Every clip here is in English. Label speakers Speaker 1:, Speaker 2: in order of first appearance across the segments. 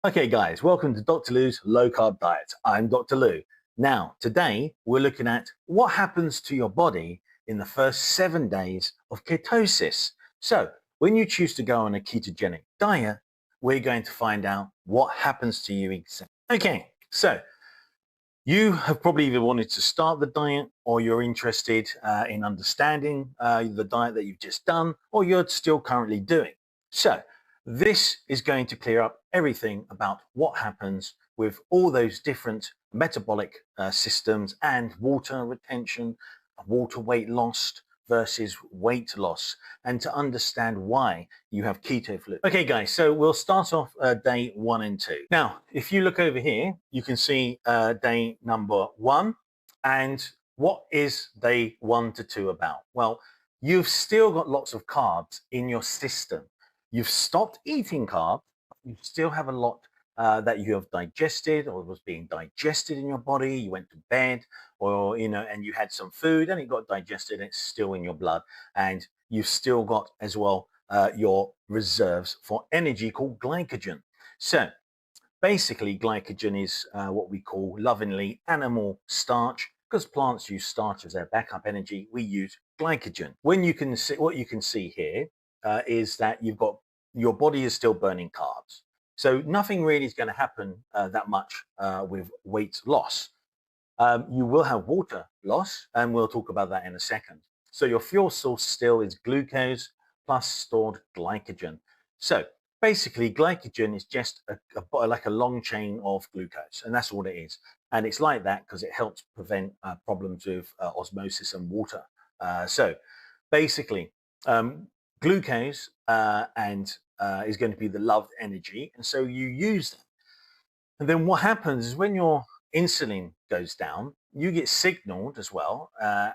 Speaker 1: Okay guys, welcome to Dr. Lou's Low Carb Diet. I'm Dr. Lou. Now, today we're looking at what happens to your body in the first 7 days of ketosis. So, when you choose to go on a ketogenic diet, we're going to find out what happens to you exactly. Okay, so you have probably either wanted to start the diet or you're interested in understanding the diet that you've just done or you're still currently doing. So this is going to clear up everything about what happens with all those different metabolic systems and water retention, water weight loss versus weight loss, and to understand why you have keto flu. Okay guys, so we'll start off day 1 and 2. Now, if you look over here, you can see day number 1. And what is day 1 to 2 about? Well, you've still got lots of carbs in your system. You've stopped eating carbs, but you still have a lot that you have digested or was being digested in your body. You went to bed or, and you had some food and it got digested and it's still in your blood. And you've still got as well your reserves for energy called glycogen. So basically glycogen is what we call lovingly animal starch. Because plants use starch as their backup energy, we use glycogen. When you can see, what you can see here is that you've got your body is still burning carbs. So nothing really is going to happen that much with weight loss. You will have water loss, and we'll talk about that in a second. So your fuel source still is glucose plus stored glycogen. So basically, glycogen is just like a long chain of glucose, and that's all it is. And it's like that because it helps prevent problems with osmosis and water. So basically, glucose is going to be the loved energy, and so you use that. And then what happens is when your insulin goes down, you get signaled as well,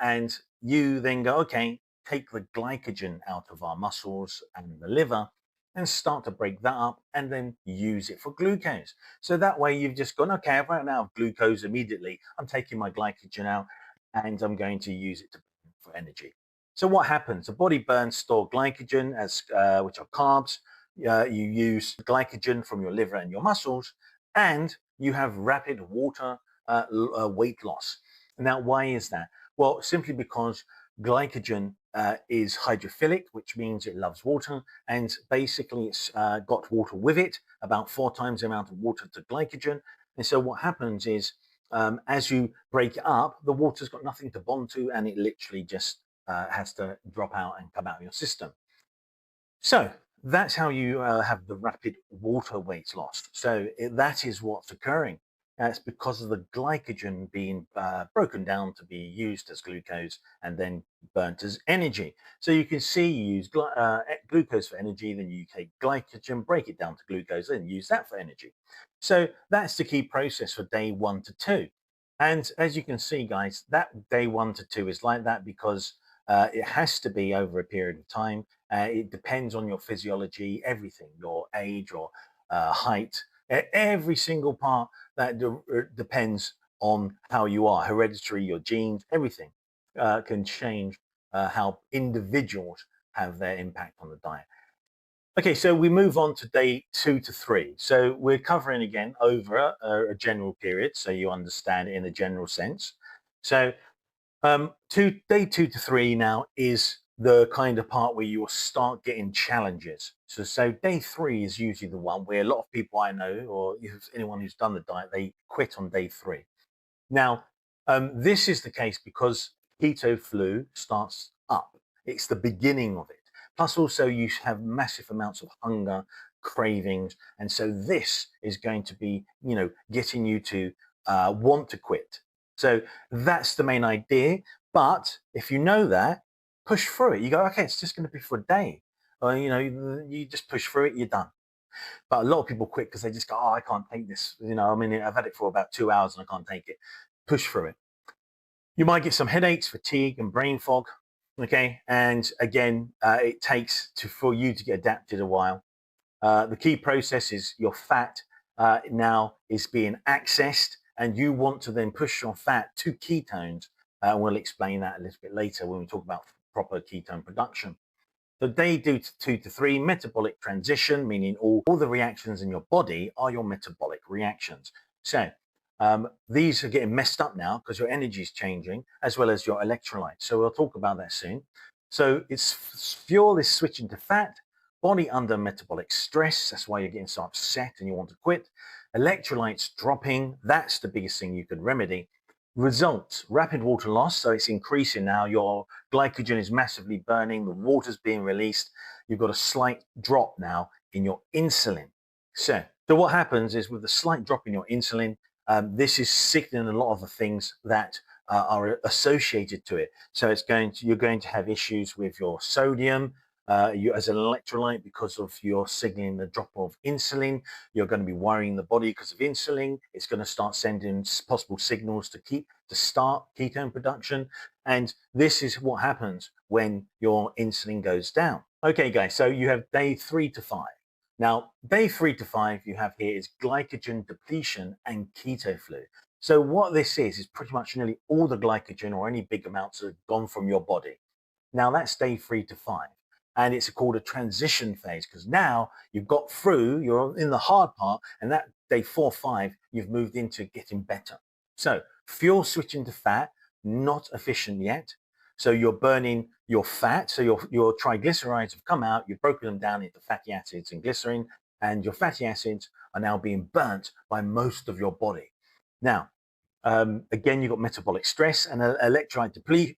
Speaker 1: and you then go, okay, take the glycogen out of our muscles and the liver and start to break that up and then use it for glucose. So that way you've just gone, okay, I've run out of glucose immediately. I'm taking my glycogen out and I'm going to use it for energy. So what happens? The body burns stored glycogen, as which are carbs. You use glycogen from your liver and your muscles, and you have rapid water weight loss. Now, why is that? Well, simply because glycogen is hydrophilic, which means it loves water, and basically it's got water with it, about 4 times the amount of water to glycogen. And so what happens is as you break it up, the water's got nothing to bond to, and it literally just has to drop out and come out of your system. So that's how you have the rapid water weight loss. So that is what's occurring. It's because of the glycogen being broken down to be used as glucose and then burnt as energy. So you can see you use glucose for energy, then you take glycogen, break it down to glucose, then use that for energy. So that's the key process for day 1 to 2. And as you can see, guys, that day 1 to 2 is like that because it has to be over a period of time. It depends on your physiology, everything, your age or height, every single part that depends on how you are, hereditary, your genes, everything can change how individuals have their impact on the diet. Okay, so we move on to day 2 to 3. So we're covering again over a general period, so you understand it in a general sense. So day 2 to 3 now is the kind of part where you will start getting challenges. So day 3 is usually the one where a lot of people I know, or if anyone who's done the diet, they quit on day 3. Now, this is the case because keto flu starts up. It's the beginning of it. Plus also you have massive amounts of hunger, cravings. And so this is going to be, getting you to want to quit. So that's the main idea. But if you know that, push through it. You go, okay, it's just going to be for a day. Or, you just push through it, you're done. But a lot of people quit because they just go, oh, I can't take this. I've had it for about 2 hours and I can't take it. Push through it. You might get some headaches, fatigue, and brain fog. Okay, and again, it takes for you to get adapted a while. The key process is your fat now is being accessed, and you want to then push your fat to ketones. We'll explain that a little bit later when we talk about proper ketone production. So day 2 to 3, metabolic transition, meaning all the reactions in your body are your metabolic reactions. So these are getting messed up now because your energy is changing as well as your electrolytes. So we'll talk about that soon. So it's fuel is switching to fat, body under metabolic stress. That's why you're getting so upset and you want to quit. Electrolytes dropping. That's the biggest thing you could remedy. Results, rapid water loss. So it's increasing now. Your glycogen is massively burning. The water's being released. You've got a slight drop now in your insulin. So what happens is with the slight drop in your insulin, this is signaling a lot of the things that are associated to it. So you're going to have issues with your sodium, you as an electrolyte because of your signaling the drop of insulin. You're going to be worrying the body because of insulin. It's going to start sending possible signals to start ketone production. And this is what happens when your insulin goes down. Okay, guys, so you have day 3 to 5. Now, day 3 to 5 you have here is glycogen depletion and keto flu. So what this is pretty much nearly all the glycogen or any big amounts that have gone from your body. Now that's day 3 to 5. And it's called a transition phase because now you've got through, you're in the hard part, and that day 4, 5, you've moved into getting better. So fuel switching to fat, not efficient yet. So you're burning your fat. So your triglycerides have come out, you've broken them down into fatty acids and glycerin, and your fatty acids are now being burnt by most of your body. Now, again, you've got metabolic stress and electrolyte depletion.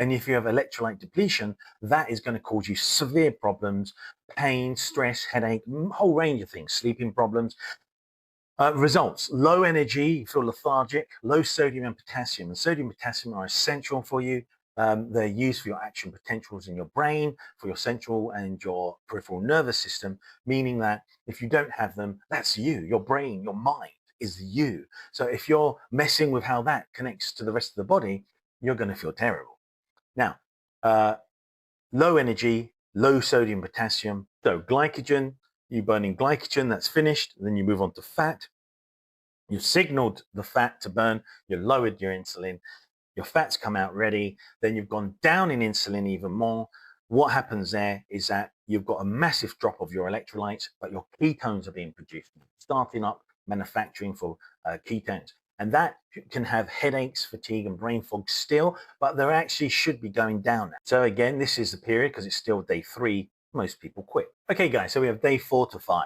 Speaker 1: And if you have electrolyte depletion, that is going to cause you severe problems, pain, stress, headache, a whole range of things, sleeping problems. Results, low energy, you feel lethargic, low sodium and potassium. And sodium and potassium are essential for you. They're used for your action potentials in your brain, for your central and your peripheral nervous system, meaning that if you don't have them, that's you, your brain, your mind is you. So if you're messing with how that connects to the rest of the body, you're going to feel terrible. Now, low energy, low sodium, potassium. So glycogen, you're burning glycogen, that's finished. Then you move on to fat. You've signaled the fat to burn. You lowered your insulin. Your fat's come out ready. Then you've gone down in insulin even more. What happens there is that you've got a massive drop of your electrolytes, but your ketones are being produced, starting up manufacturing for ketones. And that can have headaches, fatigue, and brain fog still, but they actually should be going down. So again, this is the period because it's still day 3. Most people quit. Okay, guys, so we have day 4 to 5.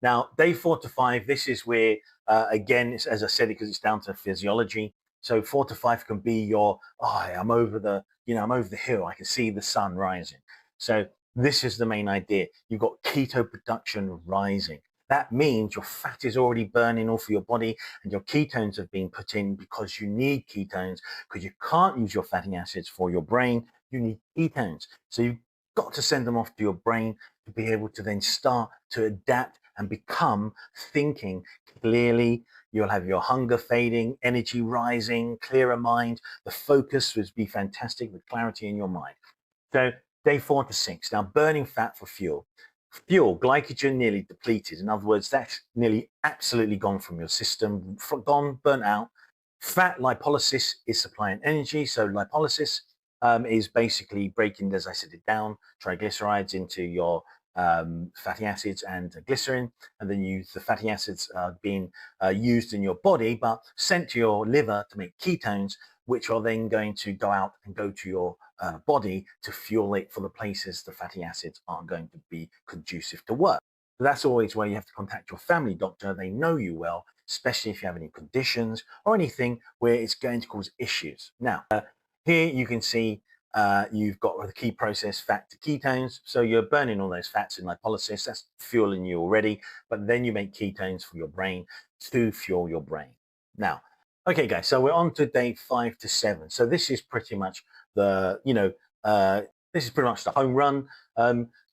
Speaker 1: Now, day 4 to 5, this is where, again, it's, as I said, because it's down to physiology. So 4 to 5 can be your, I'm over the hill. I can see the sun rising. So this is the main idea. You've got keto production rising. That means your fat is already burning off of your body and your ketones have been put in because you need ketones because you can't use your fatty acids for your brain. You need ketones. So you've got to send them off to your brain to be able to then start to adapt and become thinking clearly. You'll have your hunger fading, energy rising, clearer mind. The focus would be fantastic with clarity in your mind. So day 4 to 6. Now, burning fat for fuel. Fuel, glycogen nearly depleted. In other words, that's nearly absolutely gone from your system, gone, burnt out. Fat lipolysis is supplying energy. So lipolysis is basically breaking, as I said, it down, triglycerides into your fatty acids and glycerin, and then the fatty acids are being used in your body, but sent to your liver to make ketones, which are then going to go out and go to your body to fuel it for the places the fatty acids aren't going to be conducive to work. So that's always where you have to contact your family doctor. They know you well, especially if you have any conditions or anything where it's going to cause issues. Now, here you can see you've got the key process, fat to ketones. So you're burning all those fats in lipolysis. That's fueling you already. But then you make ketones for your brain to fuel your brain. Now, okay, guys, so we're on to day 5 to 7. So this is pretty much the home run.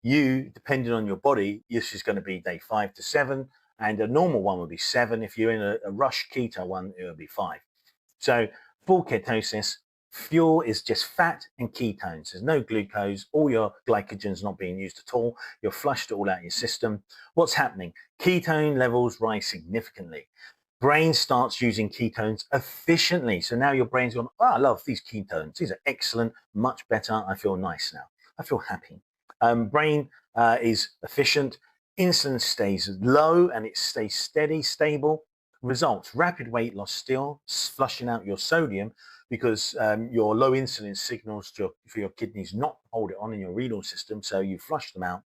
Speaker 1: You, depending on your body, this is going to be day 5 to 7. And a normal one would be 7. If you're in a rush keto one, it would be 5. So full ketosis, fuel is just fat and ketones. There's no glucose. All your glycogen's not being used at all. You're flushed it all out of your system. What's happening? Ketone levels rise significantly. Brain starts using ketones efficiently. So now your brain's gone, I love these ketones. These are excellent, much better. I feel nice now. I feel happy. Brain is efficient. Insulin stays low and it stays steady, stable. Results, rapid weight loss still, flushing out your sodium because your low insulin signals for your kidneys not to hold it on in your renal system, so you flush them out.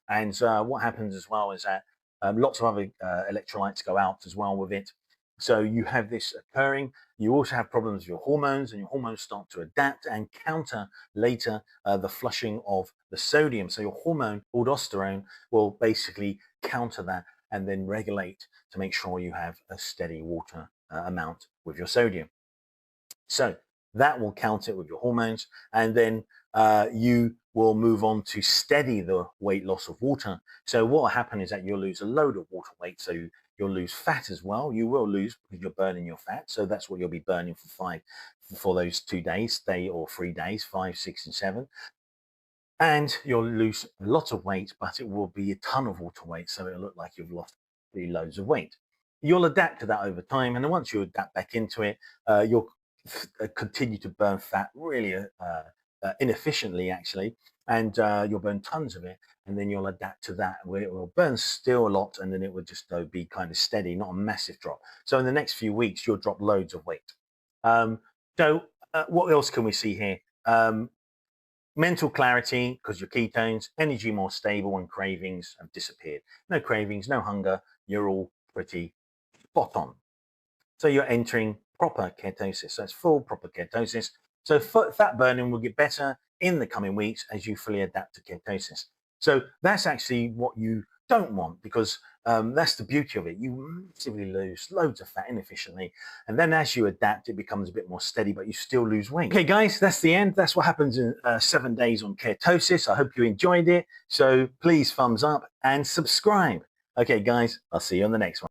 Speaker 1: And what happens as well is that lots of other electrolytes go out as well with it. So you have this occurring. You also have problems with your hormones, and your hormones start to adapt and counter later the flushing of the sodium. So your hormone, aldosterone, will basically counter that and then regulate to make sure you have a steady water amount with your sodium. So that will counter it with your hormones, and then you will move on to steady the weight loss of water. So what will happen is that you'll lose a load of water weight. So you'll lose fat as well. You will lose because you're burning your fat. So that's what you'll be burning for those 2 days, or 3 days, 5, 6, and 7. And you'll lose a lot of weight, but it will be a ton of water weight. So it'll look like you've lost loads of weight. You'll adapt to that over time. And then once you adapt back into it, you'll continue to burn fat really inefficiently, actually. And you'll burn tons of it. And then you'll adapt to that where it will burn still a lot. And then it will just be kind of steady, not a massive drop. So in the next few weeks, you'll drop loads of weight. So what else can we see here? Mental clarity because your ketones, energy more stable, and cravings have disappeared. No cravings, no hunger. You're all pretty spot on. So you're entering proper ketosis. So it's full proper ketosis. So fat burning will get better in the coming weeks as you fully adapt to ketosis. So that's actually what you don't want, because that's the beauty of it. You massively lose loads of fat inefficiently. And then as you adapt, it becomes a bit more steady, but you still lose weight. Okay, guys, that's the end. That's what happens in 7 days on ketosis. I hope you enjoyed it. So please thumbs up and subscribe. Okay, guys, I'll see you on the next one.